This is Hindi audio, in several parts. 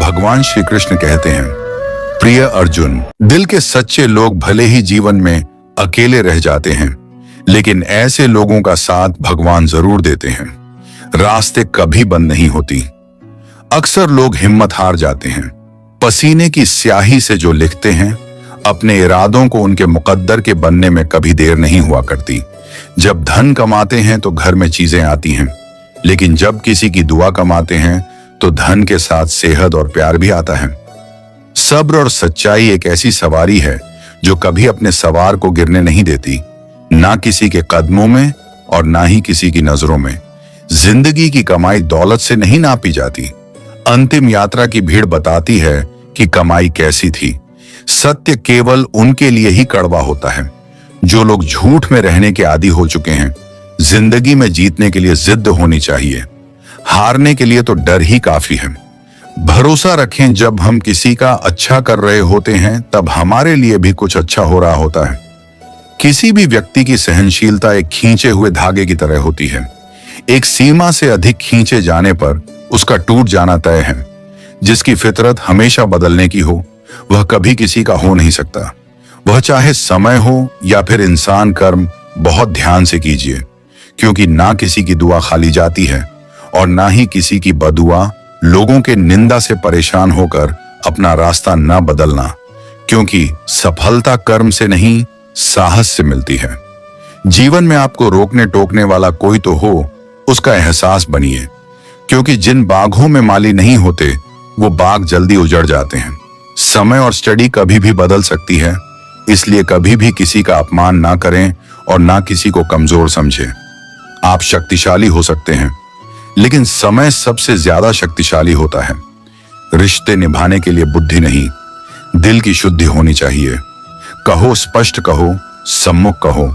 भगवान श्री कृष्ण कहते हैं, प्रिय अर्जुन, दिल के सच्चे लोग भले ही जीवन में अकेले रह जाते हैं, लेकिन ऐसे लोगों का साथ भगवान जरूर देते हैं। रास्ते कभी बंद नहीं होती। अक्सर लोग हिम्मत हार जाते हैं। पसीने की स्याही से जो लिखते हैं, अपने इरादों को उनके मुकद्दर के बनने में कभी देर नहीं हुआ करती। जब धन कमाते हैं तो घर में चीजें आती हैं, लेकिन जब किसी की दुआ कमाते हैं तो धन के साथ सेहत और प्यार भी आता है। सब्र और सच्चाई एक ऐसी सवारी है जो कभी अपने सवार को गिरने नहीं देती, ना किसी के कदमों में और ना ही किसी की नजरों में। जिंदगी की कमाई दौलत से नहीं नापी जाती। अंतिम यात्रा की भीड़ बताती है कि कमाई कैसी थी। सत्य केवल उनके लिए ही कड़वा होता है जो लोग झूठ में रहने के आदी हो चुके हैं। जिंदगी में जीतने के लिए जिद्द होनी चाहिए, हारने के लिए तो डर ही काफी है। भरोसा रखें, जब हम किसी का अच्छा कर रहे होते हैं तब हमारे लिए भी कुछ अच्छा हो रहा होता है। किसी भी व्यक्ति की सहनशीलता एक खींचे हुए धागे की तरह होती है। एक सीमा से अधिक खींचे जाने पर उसका टूट जाना तय है। जिसकी फितरत हमेशा बदलने की हो, वह कभी किसी का हो नहीं सकता। वह चाहे समय हो या फिर इंसान कर्म बहुत ध्यान से कीजिए, क्योंकि ना किसी की दुआ खाली जाती है और ना ही किसी की बदुआ। लोगों के निंदा से परेशान होकर अपना रास्ता ना बदलना, क्योंकि सफलता कर्म से नहीं, साहस से मिलती है। जीवन में आपको रोकने टोकने वाला कोई तो हो, उसका एहसास बनिए, क्योंकि जिन बागों में माली नहीं होते वो बाग जल्दी उजड़ जाते हैं। समय और स्टडी कभी भी बदल सकती है, इसलिए कभी भी किसी का अपमान ना करें और ना किसी को कमजोर समझें। आप शक्तिशाली हो सकते हैं, लेकिन समय सबसे ज्यादा शक्तिशाली होता है। रिश्ते निभाने के लिए बुद्धि नहीं, दिल की शुद्धि होनी चाहिए। कहो, स्पष्ट कहो, सम्मुख कहो।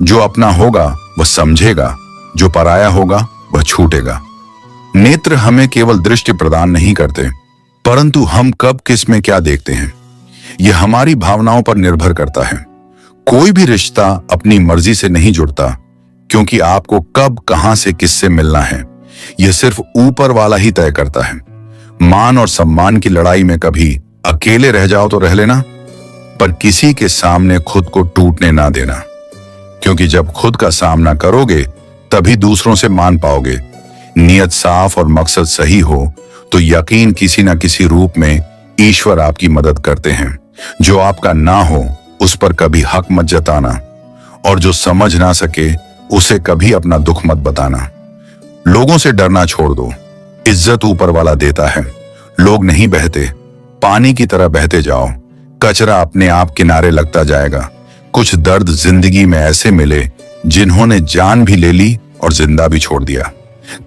जो अपना होगा वह समझेगा, जो पराया होगा वह छूटेगा। नेत्र हमें केवल दृष्टि प्रदान नहीं करते, परंतु हम कब किस में क्या देखते हैं, यह हमारी भावनाओं पर निर्भर करता है। कोई भी रिश्ता अपनी मर्जी से नहीं जुड़ता, क्योंकि आपको कब कहां से किससे मिलना है यह सिर्फ ऊपर वाला ही तय करता है। मान और सम्मान की लड़ाई में कभी अकेले रह जाओ तो रह लेना, पर किसी के सामने खुद को टूटने ना देना, क्योंकि जब खुद का सामना करोगे तभी दूसरों से मान पाओगे। नियत साफ और मकसद सही हो तो यकीन किसी न किसी रूप में ईश्वर आपकी मदद करते हैं। जो आपका ना हो उस पर कभी हक मत जताना, और जो समझ ना सके उसे कभी अपना दुख मत बताना। लोगों से डरना छोड़ दो, इज्जत ऊपर वाला देता है। लोग नहीं बहते, पानी की तरह बहते जाओ। कचरा अपने आप किनारे लगता जाएगा। कुछ दर्द जिंदगी में ऐसे मिले जिन्होंने जान भी ले ली और जिंदा भी छोड़ दिया।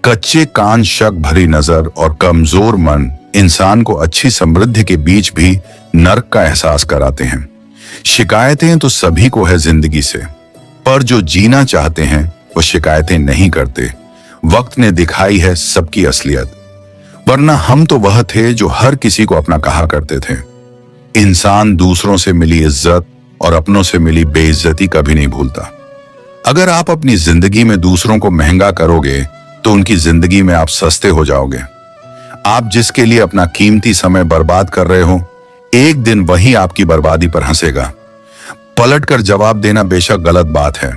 कच्चे कान, शक भरी नजर और कमजोर मन इंसान को अच्छी समृद्धि के बीच भी नर्क का एहसास कराते हैं। शिकायतें तो सभी को है जिंदगी से, पर जो जीना चाहते हैं वो शिकायतें नहीं करते। वक्त ने दिखाई है सबकी असलियत, वरना हम तो वह थे जो हर किसी को अपना कहा करते थे। इंसान दूसरों से मिली इज्जत और अपनों से मिली बेइज्जती कभी नहीं भूलता। अगर आप अपनी जिंदगी में दूसरों को महंगा करोगे तो उनकी जिंदगी में आप सस्ते हो जाओगे। आप जिसके लिए अपना कीमती समय बर्बाद कर रहे हो, एक दिन वही आपकी बर्बादी पर हंसेगा। पलटकर जवाब देना बेशक गलत बात है,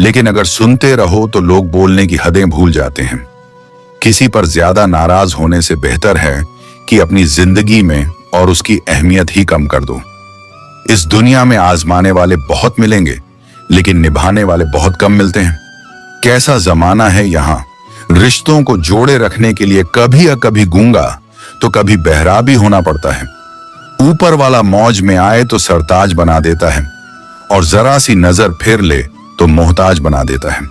लेकिन अगर सुनते रहो तो लोग बोलने की हदें भूल जाते हैं। किसी पर ज्यादा नाराज होने से बेहतर है कि अपनी जिंदगी में और उसकी अहमियत ही कम कर दो। इस दुनिया में आजमाने वाले बहुत मिलेंगे, लेकिन निभाने वाले बहुत कम मिलते हैं। कैसा जमाना है यहाँ। रिश्तों को जोड़े रखने के लिए कभी या कभी गूंगा तो कभी बहरा भी होना पड़ता है। ऊपर वाला मौज में आए तो सरताज बना देता है, और जरा सी नजर फेर ले तो मोहताज बना देता है।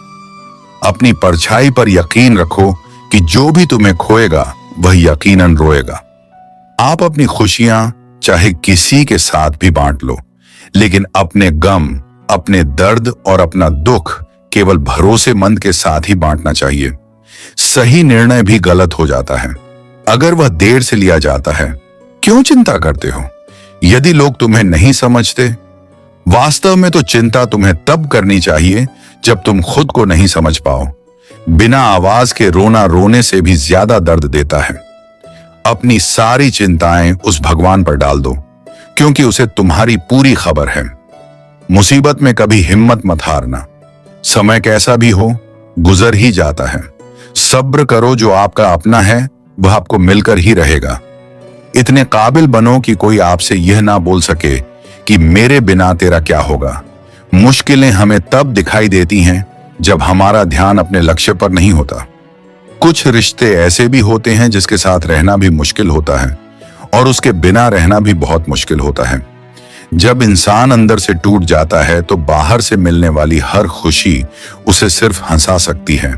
अपनी परछाई पर यकीन रखो कि जो भी तुम्हें खोएगा वह यकीनन रोएगा। आप अपनी खुशियां चाहे किसी के साथ भी बांट लो, लेकिन अपने गम, अपने दर्द और अपना दुख केवल भरोसेमंद के साथ ही बांटना चाहिए। सही निर्णय भी गलत हो जाता है अगर वह देर से लिया जाता है। क्यों चिंता करते हो यदि लोग तुम्हें नहीं समझते? वास्तव में तो चिंता तुम्हें तब करनी चाहिए जब तुम खुद को नहीं समझ पाओ। बिना आवाज के रोना रोने से भी ज्यादा दर्द देता है। अपनी सारी चिंताएं उस भगवान पर डाल दो, क्योंकि उसे तुम्हारी पूरी खबर है। मुसीबत में कभी हिम्मत मत हारना। समय कैसा भी हो, गुजर ही जाता है। सब्र करो, जो आपका अपना है वह आपको मिलकर ही रहेगा। इतने काबिल बनो कि कोई आपसे यह ना बोल सके कि मेरे बिना तेरा क्या होगा। मुश्किलें हमें तब दिखाई देती हैं जब हमारा ध्यान अपने लक्ष्य पर नहीं होता। कुछ रिश्ते ऐसे भी होते हैं जिसके साथ रहना भी मुश्किल होता है और उसके बिना रहना भी बहुत मुश्किल होता है। जब इंसान अंदर से टूट जाता है तो बाहर से मिलने वाली हर खुशी उसे सिर्फ हंसा सकती है,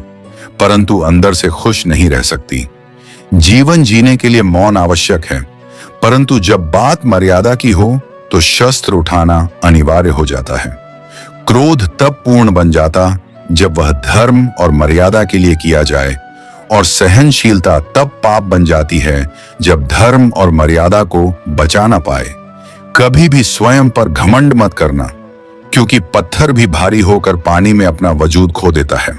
परंतु अंदर से खुश नहीं रह सकती। जीवन जीने के लिए मौन आवश्यक है, परंतु जब बात मर्यादा की हो तो शस्त्र उठाना अनिवार्य हो जाता है। क्रोध तब पूर्ण बन जाता जब वह धर्म और मर्यादा के लिए किया जाए, और सहनशीलता तब पाप बन जाती है जब धर्म और मर्यादा को बचा ना पाए। कभी भी स्वयं पर घमंड मत करना, क्योंकि पत्थर भी भारी होकर पानी में अपना वजूद खो देता है।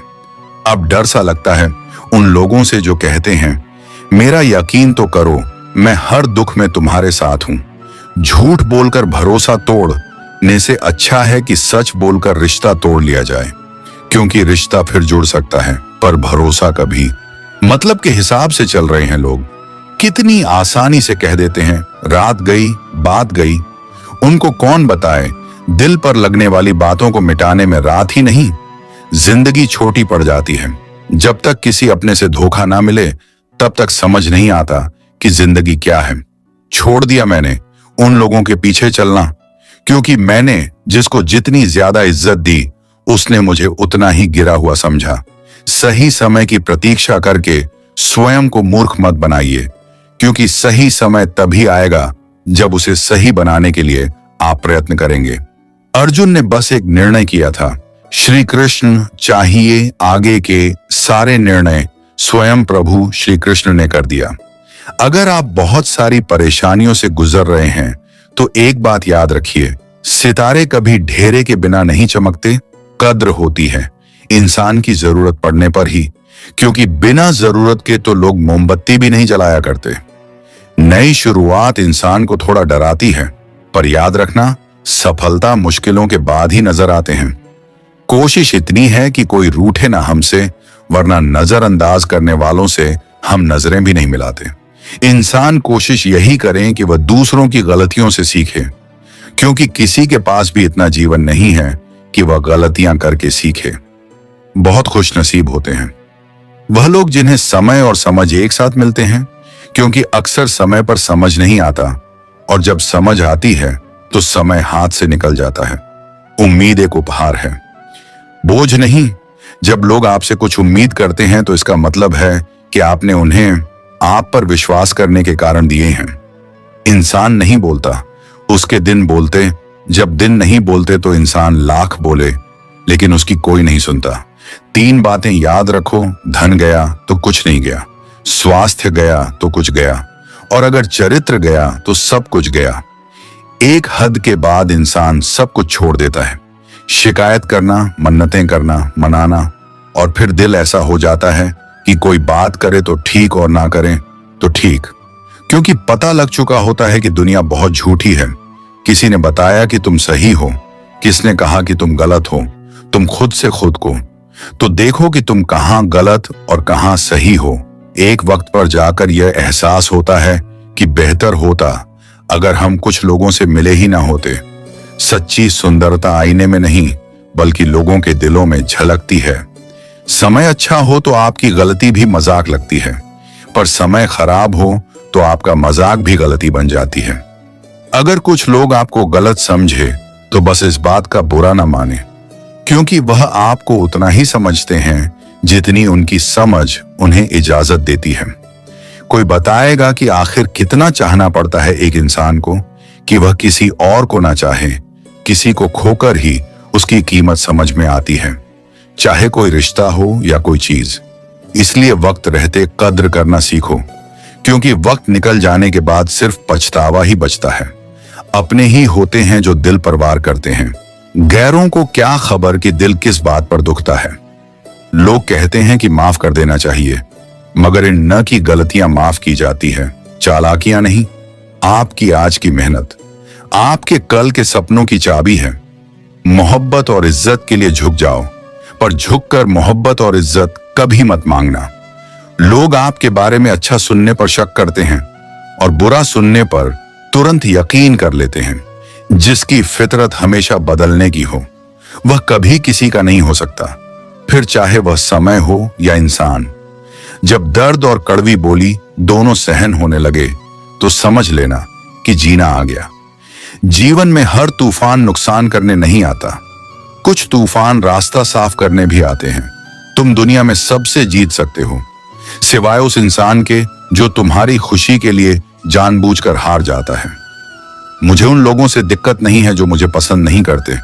अब डर सा लगता है उन लोगों से जो कहते हैं मेरा यकीन तो करो, मैं हर दुख में तुम्हारे साथ हूं। झूठ बोलकर भरोसा तोड़ने से अच्छा है कि सच बोलकर रिश्ता तोड़ लिया जाए, क्योंकि रिश्ता फिर जुड़ सकता है पर भरोसा कभी। मतलब के हिसाब से चल रहे हैं लोग, कितनी आसानी से कह देते हैं रात गई बात गई। उनको कौन बताए दिल पर लगने वाली बातों को मिटाने में रात ही नहीं, जिंदगी छोटी पड़ जाती है। जब तक किसी अपने से धोखा ना मिले तब तक समझ नहीं आता कि जिंदगी क्या है। छोड़ दिया मैंने उन लोगों के पीछे चलना, क्योंकि मैंने जिसको जितनी ज्यादा इज्जत दी उसने मुझे उतना ही गिरा हुआ समझा। सही समय की प्रतीक्षा करके स्वयं को मूर्ख मत बनाइए, क्योंकि सही समय तभी आएगा जब उसे सही बनाने के लिए आप प्रयत्न करेंगे। अर्जुन ने बस एक निर्णय किया था, श्री कृष्ण चाहिए, आगे के सारे निर्णय स्वयं प्रभु श्री कृष्ण ने कर दिया। अगर आप बहुत सारी परेशानियों से गुजर रहे हैं तो एक बात याद रखिए, सितारे कभी ढेरे के बिना नहीं चमकते। कद्र होती है इंसान की जरूरत पड़ने पर ही, क्योंकि बिना जरूरत के तो लोग मोमबत्ती भी नहीं जलाया करते। नई शुरुआत इंसान को थोड़ा डराती है, पर याद रखना सफलता मुश्किलों के बाद ही नजर आते हैं। कोशिश इतनी है कि कोई रूठे ना हमसे, वरना नजरअंदाज करने वालों से हम नजरें भी नहीं मिलाते। इंसान कोशिश यही करें कि वह दूसरों की गलतियों से सीखे, क्योंकि किसी के पास भी इतना जीवन नहीं है कि वह गलतियां करके सीखे। बहुत खुशनसीब होते हैं वह लोग जिन्हें समय और समझ एक साथ मिलते हैं, क्योंकि अक्सर समय पर समझ नहीं आता और जब समझ आती है तो समय हाथ से निकल जाता है। उम्मीद एक उपहार है, बोझ नहीं। जब लोग आपसे कुछ उम्मीद करते हैं तो इसका मतलब है कि आपने उन्हें आप पर विश्वास करने के कारण दिए हैं। इंसान नहीं बोलता, उसके दिन बोलते। जब दिन नहीं बोलते तो इंसान लाख बोले, लेकिन उसकी कोई नहीं सुनता। 3 बातें याद रखो, धन गया तो कुछ नहीं गया, स्वास्थ्य गया तो कुछ गया, और अगर चरित्र गया तो सब कुछ गया। एक हद के बाद इंसान सब कुछ छोड़ देता है। शिकायत करना, मन्नतें करना, मनाना, और फिर दिल ऐसा हो जाता है कि कोई बात करे तो ठीक और ना करे तो ठीक, क्योंकि पता लग चुका होता है कि दुनिया बहुत झूठी है। किसी ने बताया कि तुम सही हो, किसने कहा कि तुम गलत हो। तुम खुद से खुद को तो देखो कि तुम कहां गलत और कहां सही हो। एक वक्त पर जाकर यह एहसास होता है कि बेहतर होता अगर हम कुछ लोगों से मिले ही ना होते। सच्ची सुंदरता आईने में नहीं बल्कि लोगों के दिलों में झलकती है। समय अच्छा हो तो आपकी गलती भी मजाक लगती है, पर समय खराब हो तो आपका मजाक भी गलती बन जाती है। अगर कुछ लोग आपको गलत समझे तो बस इस बात का बुरा ना माने, क्योंकि वह आपको उतना ही समझते हैं जितनी उनकी समझ उन्हें इजाजत देती है। कोई बताएगा कि आखिर कितना चाहना पड़ता है एक इंसान को कि वह किसी और को ना चाहे। किसी को खोकर ही उसकी कीमत समझ में आती है, चाहे कोई रिश्ता हो या कोई चीज। इसलिए वक्त रहते कद्र करना सीखो, क्योंकि वक्त निकल जाने के बाद सिर्फ पछतावा ही बचता है। अपने ही होते हैं जो दिल पर वार करते हैं, गैरों को क्या खबर कि दिल किस बात पर दुखता है। लोग कहते हैं कि माफ कर देना चाहिए, मगर इन न की गलतियां माफ की जाती है, चालाकियां नहीं, आपकी आज की मेहनत आपके कल के सपनों की चाबी है। मोहब्बत और इज्जत के लिए झुक जाओ, पर झुककर मोहब्बत और इज्जत कभी मत मांगना। लोग आपके बारे में अच्छा सुनने पर शक करते हैं और बुरा सुनने पर तुरंत यकीन कर लेते हैं। जिसकी फितरत हमेशा बदलने की हो वह कभी किसी का नहीं हो सकता, फिर चाहे वह समय हो या इंसान। जब दर्द और कड़वी बोली दोनों सहन होने लगे तो समझ लेना कि जीना आ गया। जीवन में हर तूफान नुकसान करने नहीं आता, कुछ तूफान रास्ता साफ करने भी आते हैं। तुम दुनिया में सबसे जीत सकते हो, सिवाय उस इंसान के जो तुम्हारी खुशी के लिए जानबूझकर हार जाता है। मुझे उन लोगों से दिक्कत नहीं है जो मुझे पसंद नहीं करते,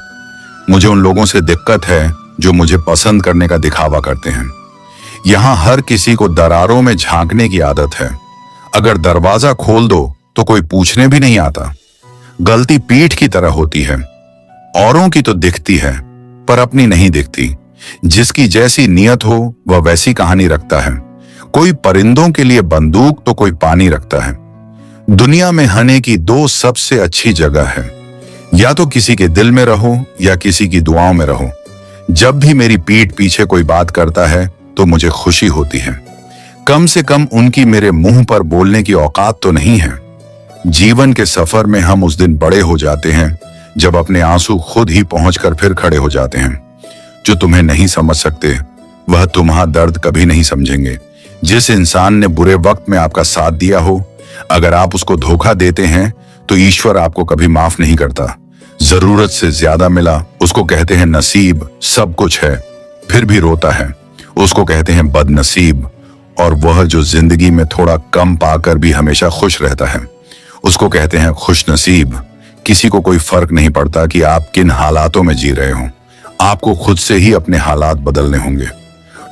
मुझे उन लोगों से दिक्कत है जो मुझे पसंद करने का दिखावा करते हैं। यहां हर किसी को दरारों में झांकने की आदत है। अगर दरवाजा खोल दो तो कोई पूछने भी नहीं आता। गलती पीठ की तरह होती है, औरों की तो दिखती है पर अपनी नहीं दिखती। जिसकी जैसी नियत हो वह वैसी कहानी रखता है। कोई परिंदों के लिए बंदूक तो कोई पानी रखता है। दुनिया में रहने की दो सबसे अच्छी जगह है, या तो किसी के दिल में रहो या किसी की दुआओं में रहो। जब भी मेरी पीठ पीछे कोई बात करता है तो मुझे खुशी होती है। कम से कम उनकी मेरे मुंह पर बोलने की औकात तो नहीं है। जीवन के सफर में हम उस दिन बड़े हो जाते हैं जब अपने आंसू खुद ही पहुंचकर फिर खड़े हो जाते हैं। जो तुम्हें नहीं समझ सकते वह तुम्हारा दर्द कभी नहीं समझेंगे। जिस इंसान ने बुरे वक्त में आपका साथ दिया हो, अगर आप उसको धोखा देते हैं तो ईश्वर आपको कभी माफ नहीं करता। जरूरत से ज्यादा मिला उसको कहते हैं नसीब, सब कुछ है फिर भी रोता है उसको कहते हैं बदनसीब। और वह जो जिंदगी में थोड़ा कम पाकर भी हमेशा खुश रहता है उसको कहते हैं खुश नसीब। किसी को कोई फर्क नहीं पड़ता कि आप किन हालातों में जी रहे हो, आपको खुद से ही अपने हालात बदलने होंगे।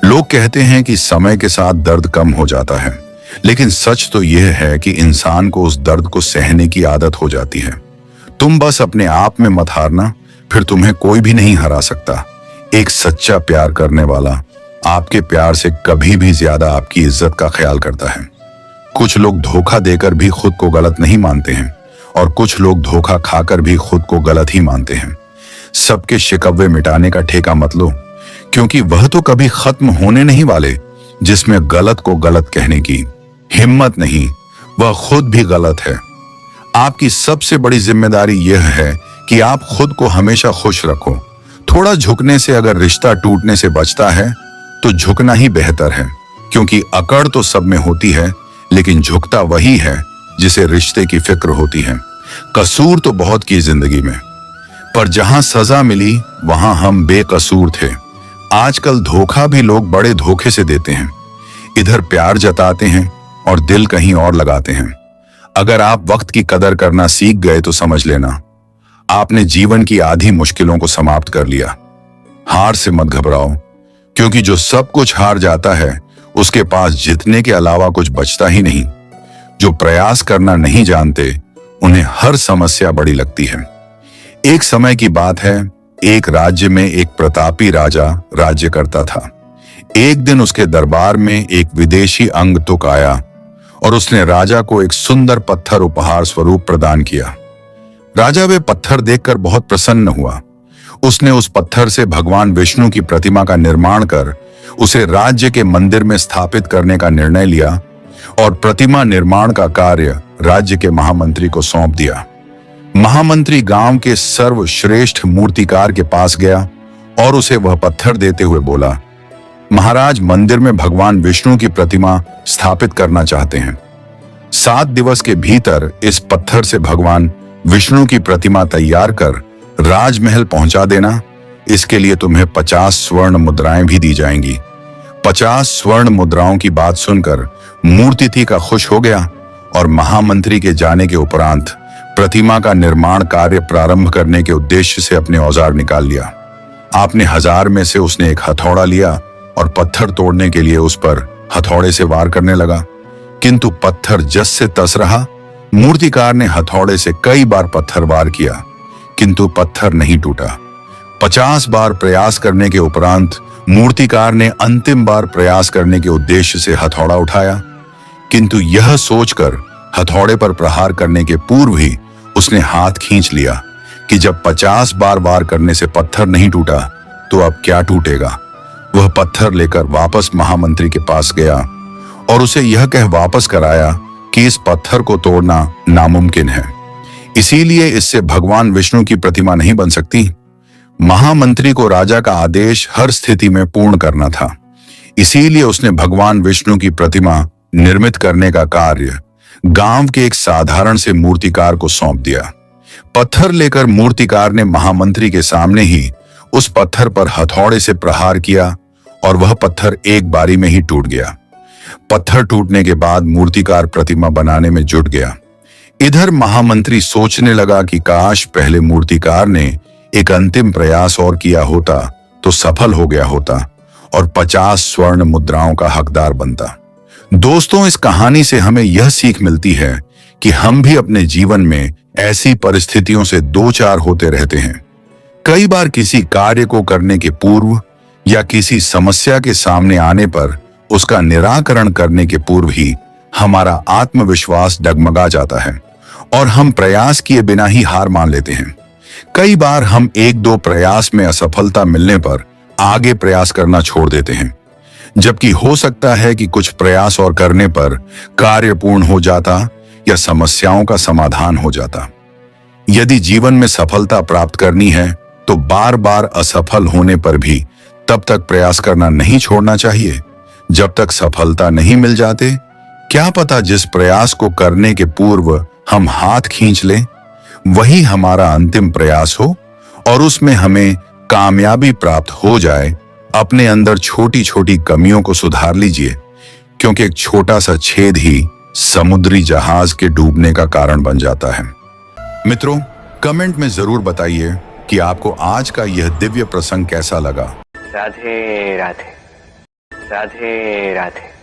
लोग कहते हैं कि समय के साथ दर्द कम हो जाता है, लेकिन सच तो यह है कि इंसान को उस दर्द को सहने की आदत हो जाती है। तुम बस अपने आप में मत हारना, फिर तुम्हें कोई भी नहीं हरा सकता। एक सच्चा प्यार करने वाला आपके प्यार से कभी भी ज्यादा आपकी इज्जत का ख्याल करता है। कुछ लोग धोखा देकर भी खुद को गलत नहीं मानते हैं और कुछ लोग धोखा खाकर भी खुद को गलत ही मानते हैं। सबके शिकवे मिटाने का ठेका मत लो, क्योंकि वह तो कभी खत्म होने नहीं वाले। जिसमें गलत को गलत कहने की हिम्मत नहीं, वह खुद भी गलत है। आपकी सबसे बड़ी जिम्मेदारी यह है कि आप खुद को हमेशा खुश रखो। थोड़ा झुकने से अगर रिश्ता टूटने से बचता है तो झुकना ही बेहतर है, क्योंकि अकड़ तो सब में होती है, लेकिन झुकता वही है जिसे रिश्ते की फिक्र होती है। कसूर तो बहुत की जिंदगी में, पर जहां सजा मिली वहां हम बेकसूर थे। आजकल धोखा भी लोग बड़े धोखे से देते हैं। इधर प्यार जताते हैं और दिल कहीं और लगाते हैं। अगर आप वक्त की कदर करना सीख गए तो समझ लेना आपने जीवन की आधी मुश्किलों को समाप्त कर लिया। हार से मत घबराओ, क्योंकि जो सब कुछ हार जाता है उसके पास जीतने के अलावा कुछ बचता ही नहीं। जो प्रयास करना नहीं जानते उन्हें हर समस्या बड़ी लगती है। एक समय की बात है, एक राज्य में एक प्रतापी राजा राज्य करता था। एक दिन उसके दरबार में एक विदेशी अंगतुक आया और उसने राजा को एक सुंदर पत्थर उपहार स्वरूप प्रदान किया। राजा वे पत्थर देखकर बहुत प्रसन्न हुआ। उसने उस पत्थर से भगवान विष्णु की प्रतिमा का निर्माण कर उसे राज्य के मंदिर में स्थापित करने का निर्णय लिया और प्रतिमा निर्माण का कार्य राज्य के महामंत्री को सौंप दिया। महामंत्री गांव के सर्वश्रेष्ठ मूर्तिकार के पास गया और उसे वह पत्थर देते हुए बोला, महाराज, मंदिर में भगवान विष्णु की प्रतिमा स्थापित करना चाहते हैं। 7 दिवस के भीतर इस पत्थर से भगवान विष्णु की प्रतिमा तैयार कर राजमहल पहुंचा देना। इसके लिए तुम्हें 50 स्वर्ण मुद्राएं भी दी जाएंगी। 50 स्वर्ण मुद्राओं की बात सुनकर मूर्तिथी का खुश हो गया और महामंत्री के जाने के उपरांत प्रतिमा का निर्माण कार्य प्रारंभ करने के उद्देश्य से अपने औजार निकाल लिया। आपने 1000 में से उसने एक हथौड़ा लिया और पत्थर तोड़ने के लिए उस पर हथौड़े से वार करने लगा, किंतु पत्थर जस से तस रहा। मूर्तिकार ने हथौड़े से कई बार पत्थर वार किया, किंतु पत्थर नहीं टूटा। 50 बार प्रयास करने के उपरांत मूर्तिकार ने अंतिम बार प्रयास करने के उद्देश्य से हथौड़ा उठाया, किंतु यह सोचकर हथौड़े पर प्रहार करने के पूर्व ही उसने हाथ खींच लिया कि जब 50 बार वार करने से पत्थर नहीं टूटा तो अब क्या टूटेगा। वह पत्थर लेकर वापस महामंत्री के पास गया और उसे यह कह वापस कराया कि इस पत्थर को तोड़ना नामुमकिन है, इसीलिए इससे भगवान विष्णु की प्रतिमा नहीं बन सकती। महामंत्री को राजा का आदेश हर स्थिति में पूर्ण करना था, इसीलिए उसने भगवान विष्णु की प्रतिमा निर्मित करने का कार्य गांव के एक साधारण से मूर्तिकार को सौंप दिया। पत्थर लेकर मूर्तिकार ने महामंत्री के सामने ही उस पत्थर पर हथौड़े से प्रहार किया और वह पत्थर एक बारी में ही टूट गया। पत्थर टूटने के बाद मूर्तिकार प्रतिमा बनाने में जुट गया। इधर महामंत्री सोचने लगा कि काश पहले मूर्तिकार ने एक अंतिम प्रयास और किया होता तो सफल हो गया होता और 50 स्वर्ण मुद्राओं का हकदार बनता। दोस्तों, इस कहानी से हमें यह सीख मिलती है कि हम भी अपने जीवन में ऐसी परिस्थितियों से दो चार होते रहते हैं। कई बार किसी कार्य को करने के पूर्व या किसी समस्या के सामने आने पर उसका निराकरण करने के पूर्व ही हमारा आत्मविश्वास डगमगा जाता है और हम प्रयास किए बिना ही हार मान लेते हैं। कई बार हम एक दो प्रयास में असफलता मिलने पर आगे प्रयास करना छोड़ देते हैं, जबकि हो सकता है कि कुछ प्रयास और करने पर कार्य पूर्ण हो जाता या समस्याओं का समाधान हो जाता। यदि जीवन में सफलता प्राप्त करनी है तो बार बार असफल होने पर भी तब तक प्रयास करना नहीं छोड़ना चाहिए जब तक सफलता नहीं मिल जाते। क्या पता जिस प्रयास को करने के पूर्व हम हाथ खींच लें वही हमारा अंतिम प्रयास हो और उसमें हमें कामयाबी प्राप्त हो जाए। अपने अंदर छोटी छोटी कमियों को सुधार लीजिए, क्योंकि एक छोटा सा छेद ही समुद्री जहाज के डूबने का कारण बन जाता है। मित्रों, कमेंट में जरूर बताइए कि आपको आज का यह दिव्य प्रसंग कैसा लगा। राधे राधे, राधे राधे।